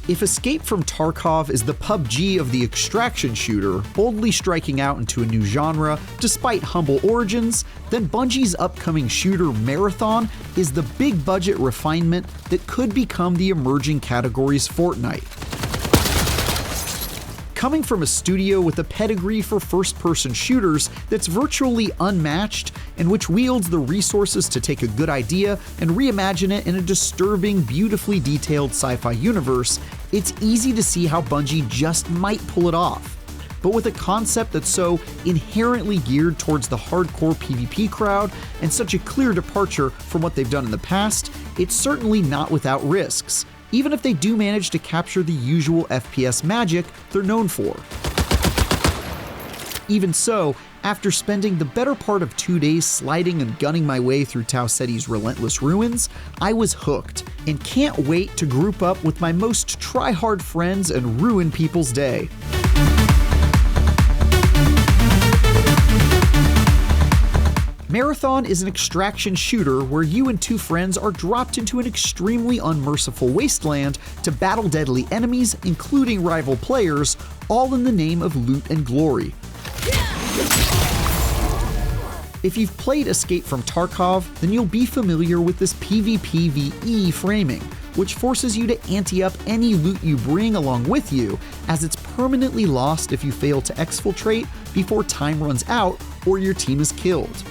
If Escape From Tarkov is the PUBG of the extraction shooter, boldly striking out into a new genre despite humble origins, then Bungie's upcoming shooter Marathon is the big-budget refinement that could become the emerging category's Fortnite. Coming from a studio with a pedigree for first-person shooters that's virtually unmatched and which wields the resources to take a good idea and reimagine it in a disturbing, beautifully detailed sci-fi universe, it's easy to see how Bungie just might pull it off. But with a concept that's so inherently geared towards the hardcore PvP crowd and such a clear departure from what they've done in the past, it's certainly not without risks, even if they do manage to capture the usual FPS magic they're known for. Even so, after spending the better part of 2 days sliding and gunning my way through Tau Ceti's relentless ruins, I was hooked and can't wait to group up with my most try-hard friends and ruin people's day. Marathon is an extraction shooter where you and two friends are dropped into an extremely unmerciful wasteland to battle deadly enemies, including rival players, all in the name of loot and glory. If you've played Escape From Tarkov, then you'll be familiar with this PvPvE framing, which forces you to ante up any loot you bring along with you, as it's permanently lost if you fail to exfiltrate before time runs out or your team is killed.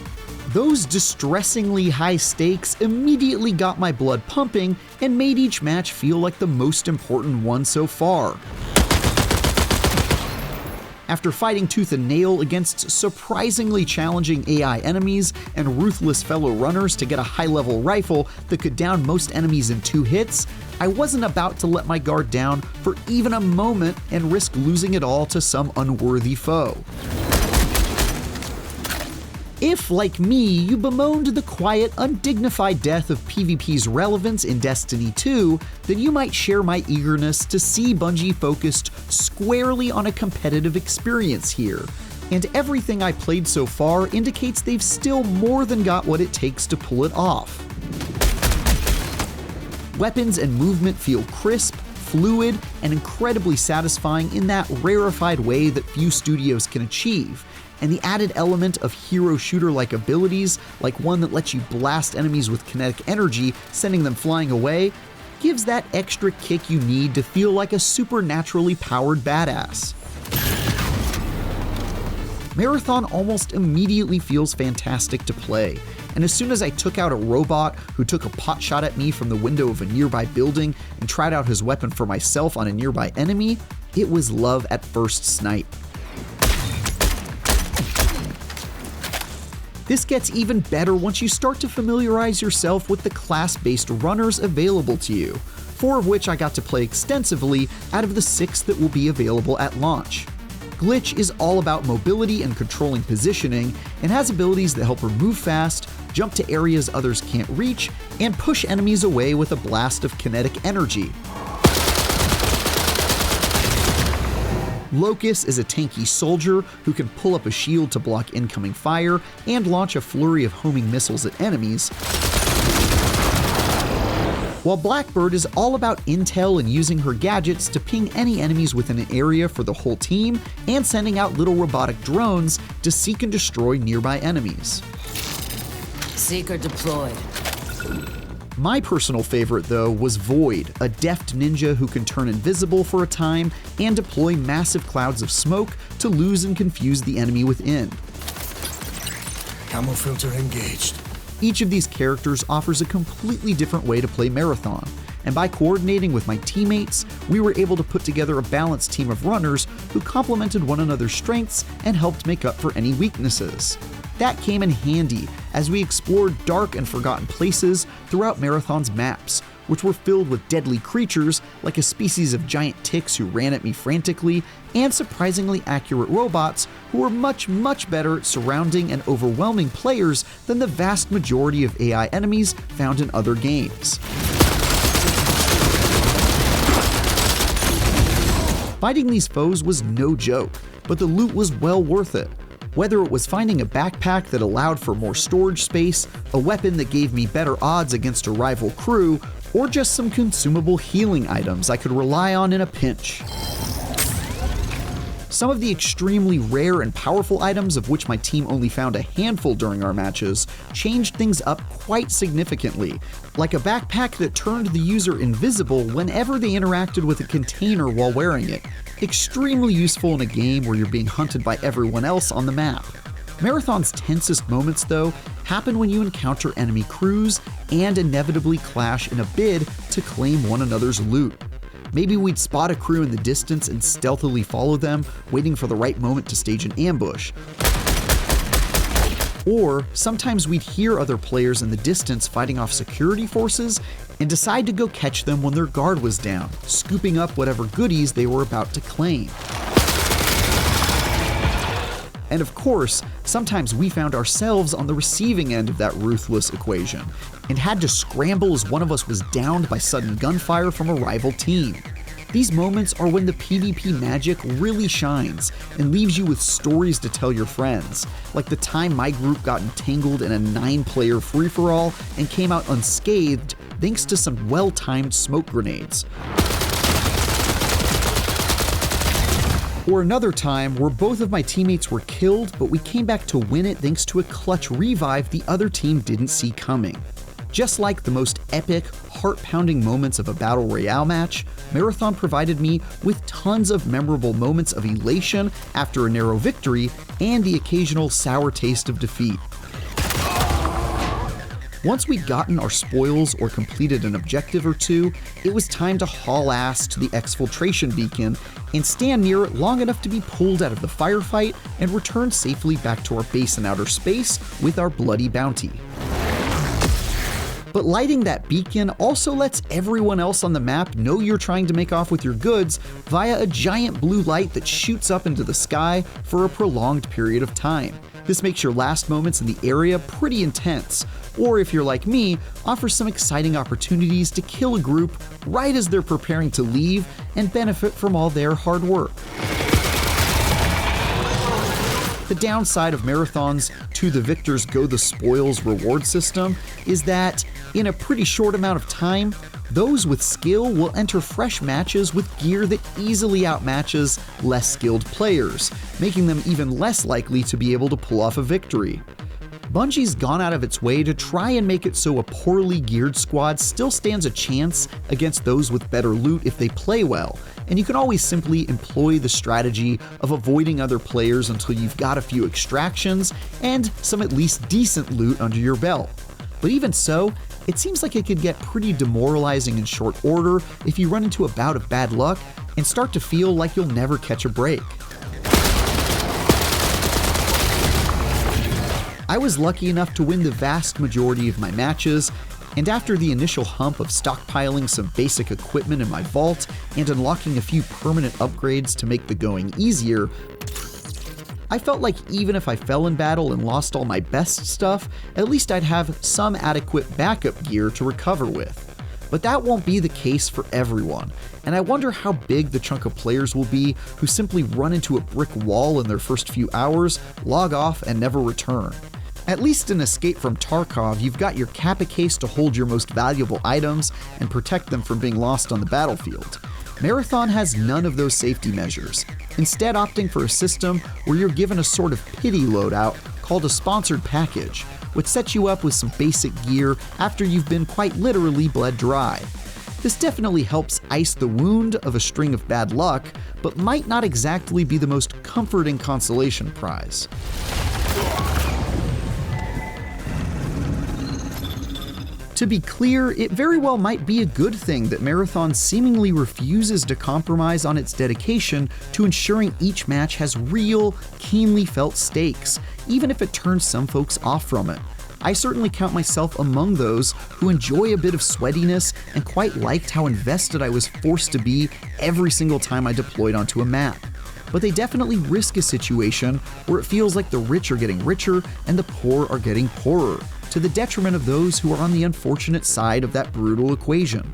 Those distressingly high stakes immediately got my blood pumping and made each match feel like the most important one so far. After fighting tooth and nail against surprisingly challenging AI enemies and ruthless fellow runners to get a high-level rifle that could down most enemies in 2 hits, I wasn't about to let my guard down for even a moment and risk losing it all to some unworthy foe. If, like me, you bemoaned the quiet, undignified death of PvP's relevance in Destiny 2, then you might share my eagerness to see Bungie focused squarely on a competitive experience here, and everything I played so far indicates they've still more than got what it takes to pull it off. Weapons and movement feel crisp, fluid, and incredibly satisfying in that rarefied way that few studios can achieve. And the added element of hero shooter-like abilities, like one that lets you blast enemies with kinetic energy, sending them flying away, gives that extra kick you need to feel like a supernaturally powered badass. Marathon almost immediately feels fantastic to play, and as soon as I took out a robot who took a pot shot at me from the window of a nearby building and tried out his weapon for myself on a nearby enemy, it was love at first snipe. This gets even better once you start to familiarize yourself with the class-based runners available to you, 4 of which I got to play extensively out of the 6 that will be available at launch. Glitch is all about mobility and controlling positioning, and has abilities that help her move fast, jump to areas others can't reach, and push enemies away with a blast of kinetic energy. Locus is a tanky soldier who can pull up a shield to block incoming fire and launch a flurry of homing missiles at enemies, while Blackbird is all about intel and using her gadgets to ping any enemies within an area for the whole team and sending out little robotic drones to seek and destroy nearby enemies. Seeker deployed. My personal favorite, though, was Void, a deft ninja who can turn invisible for a time and deploy massive clouds of smoke to lose and confuse the enemy within. Camo filter engaged. Each of these characters offers a completely different way to play Marathon, and by coordinating with my teammates, we were able to put together a balanced team of runners who complemented one another's strengths and helped make up for any weaknesses. That came in handy as we explored dark and forgotten places throughout Marathon's maps, which were filled with deadly creatures like a species of giant ticks who ran at me frantically, and surprisingly accurate robots who were much better at surrounding and overwhelming players than the vast majority of AI enemies found in other games. Fighting these foes was no joke, but the loot was well worth it. Whether it was finding a backpack that allowed for more storage space, a weapon that gave me better odds against a rival crew, or just some consumable healing items I could rely on in a pinch. Some of the extremely rare and powerful items, of which my team only found a handful during our matches, changed things up quite significantly, like a backpack that turned the user invisible whenever they interacted with a container while wearing it. Extremely useful in a game where you're being hunted by everyone else on the map. Marathon's tensest moments, though, happen when you encounter enemy crews and inevitably clash in a bid to claim one another's loot. Maybe we'd spot a crew in the distance and stealthily follow them, waiting for the right moment to stage an ambush. Or sometimes we'd hear other players in the distance fighting off security forces and decide to go catch them when their guard was down, scooping up whatever goodies they were about to claim. And of course, sometimes we found ourselves on the receiving end of that ruthless equation, and had to scramble as one of us was downed by sudden gunfire from a rival team. These moments are when the PvP magic really shines and leaves you with stories to tell your friends, like the time my group got entangled in a 9-player free-for-all and came out unscathed thanks to some well-timed smoke grenades. Or another time where both of my teammates were killed, but we came back to win it thanks to a clutch revive the other team didn't see coming. Just like the most epic, heart-pounding moments of a battle royale match, Marathon provided me with tons of memorable moments of elation after a narrow victory and the occasional sour taste of defeat. Once we'd gotten our spoils or completed an objective or two, it was time to haul ass to the exfiltration beacon and stand near it long enough to be pulled out of the firefight and return safely back to our base in outer space with our bloody bounty. But lighting that beacon also lets everyone else on the map know you're trying to make off with your goods via a giant blue light that shoots up into the sky for a prolonged period of time. This makes your last moments in the area pretty intense, or if you're like me, offers some exciting opportunities to kill a group right as they're preparing to leave and benefit from all their hard work. The downside of Marathon's To the Victors Go the Spoils reward system is that, in a pretty short amount of time, those with skill will enter fresh matches with gear that easily outmatches less skilled players, making them even less likely to be able to pull off a victory. Bungie's gone out of its way to try and make it so a poorly geared squad still stands a chance against those with better loot if they play well, and you can always simply employ the strategy of avoiding other players until you've got a few extractions and some at least decent loot under your belt. But even so, it seems like it could get pretty demoralizing in short order if you run into a bout of bad luck and start to feel like you'll never catch a break. I was lucky enough to win the vast majority of my matches, and after the initial hump of stockpiling some basic equipment in my vault and unlocking a few permanent upgrades to make the going easier, I felt like even if I fell in battle and lost all my best stuff, at least I'd have some adequate backup gear to recover with. But that won't be the case for everyone, and I wonder how big the chunk of players will be who simply run into a brick wall in their first few hours, log off, and never return. At least in Escape from Tarkov, you've got your Kappa case to hold your most valuable items and protect them from being lost on the battlefield. Marathon has none of those safety measures, instead opting for a system where you're given a sort of pity loadout called a sponsored package, which sets you up with some basic gear after you've been quite literally bled dry. This definitely helps ice the wound of a string of bad luck, but might not exactly be the most comforting consolation prize. To be clear, it very well might be a good thing that Marathon seemingly refuses to compromise on its dedication to ensuring each match has real, keenly felt stakes, even if it turns some folks off from it. I certainly count myself among those who enjoy a bit of sweatiness and quite liked how invested I was forced to be every single time I deployed onto a map. But they definitely risk a situation where it feels like the rich are getting richer and the poor are getting poorer, to the detriment of those who are on the unfortunate side of that brutal equation.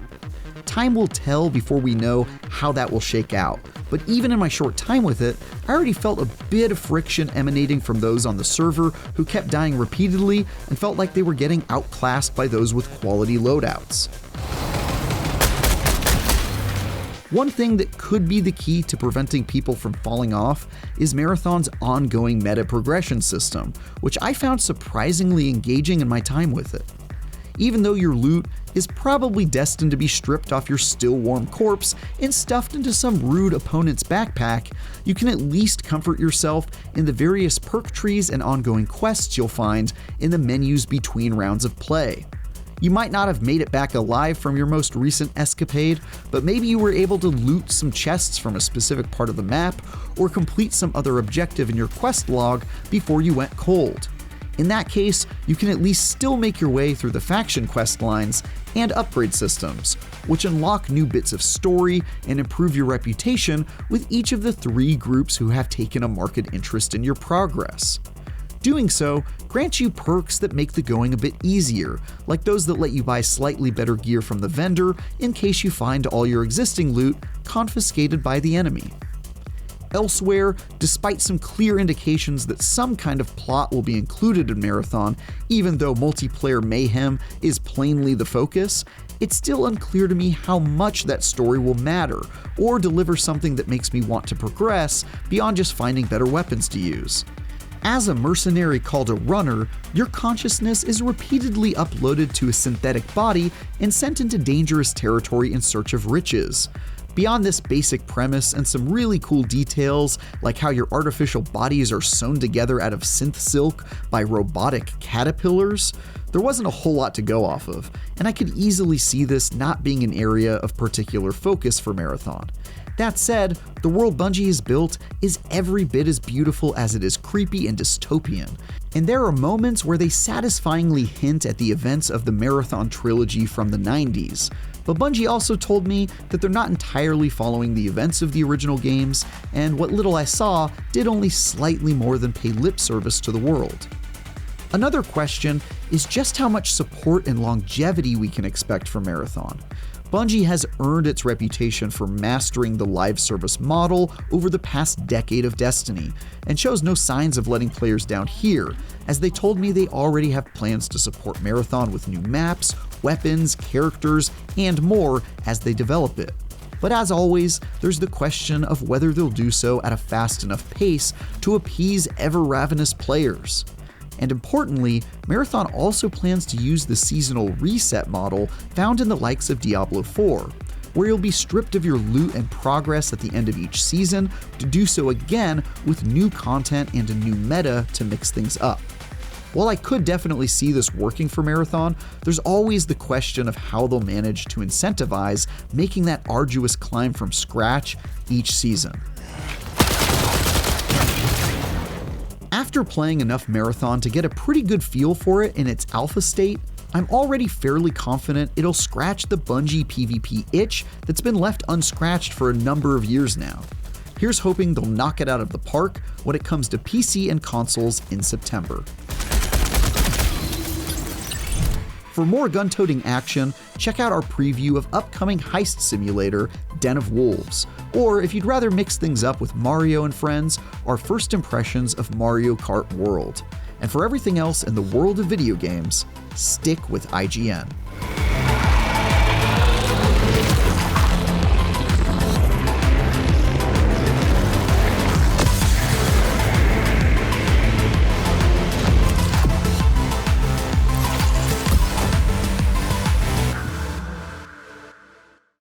Time will tell before we know how that will shake out, but even in my short time with it, I already felt a bit of friction emanating from those on the server who kept dying repeatedly and felt like they were getting outclassed by those with quality loadouts. One thing that could be the key to preventing people from falling off is Marathon's ongoing meta progression system, which I found surprisingly engaging in my time with it. Even though your loot is probably destined to be stripped off your still warm corpse and stuffed into some rude opponent's backpack, you can at least comfort yourself in the various perk trees and ongoing quests you'll find in the menus between rounds of play. You might not have made it back alive from your most recent escapade, but maybe you were able to loot some chests from a specific part of the map or complete some other objective in your quest log before you went cold. In that case, you can at least still make your way through the faction quest lines and upgrade systems, which unlock new bits of story and improve your reputation with each of the 3 groups who have taken a marked interest in your progress. Doing so grants you perks that make the going a bit easier, like those that let you buy slightly better gear from the vendor in case you find all your existing loot confiscated by the enemy. Elsewhere, despite some clear indications that some kind of plot will be included in Marathon, even though multiplayer mayhem is plainly the focus, it's still unclear to me how much that story will matter, or deliver something that makes me want to progress beyond just finding better weapons to use. As a mercenary called a runner, your consciousness is repeatedly uploaded to a synthetic body and sent into dangerous territory in search of riches. Beyond this basic premise and some really cool details, like how your artificial bodies are sewn together out of synth silk by robotic caterpillars, there wasn't a whole lot to go off of, and I could easily see this not being an area of particular focus for Marathon. That said, the world Bungie has built is every bit as beautiful as it is creepy and dystopian, and there are moments where they satisfyingly hint at the events of the Marathon trilogy from the 90s. But Bungie also told me that they're not entirely following the events of the original games, and what little I saw did only slightly more than pay lip service to the world. Another question is just how much support and longevity we can expect from Marathon. Bungie has earned its reputation for mastering the live service model over the past decade of Destiny, and shows no signs of letting players down here, as they told me they already have plans to support Marathon with new maps, weapons, characters, and more as they develop it. But as always, there's the question of whether they'll do so at a fast enough pace to appease ever-ravenous players. And importantly, Marathon also plans to use the seasonal reset model found in the likes of Diablo 4, where you'll be stripped of your loot and progress at the end of each season to do so again with new content and a new meta to mix things up. While I could definitely see this working for Marathon, there's always the question of how they'll manage to incentivize making that arduous climb from scratch each season. After playing enough Marathon to get a pretty good feel for it in its alpha state, I'm already fairly confident it'll scratch the Bungie PvP itch that's been left unscratched for a number of years now. Here's hoping they'll knock it out of the park when it comes to PC and consoles in September. For more gun-toting action, check out our preview of upcoming heist simulator, Den of Wolves, or if you'd rather mix things up with Mario and Friends, our first impressions of Mario Kart World. And for everything else in the world of video games, stick with IGN.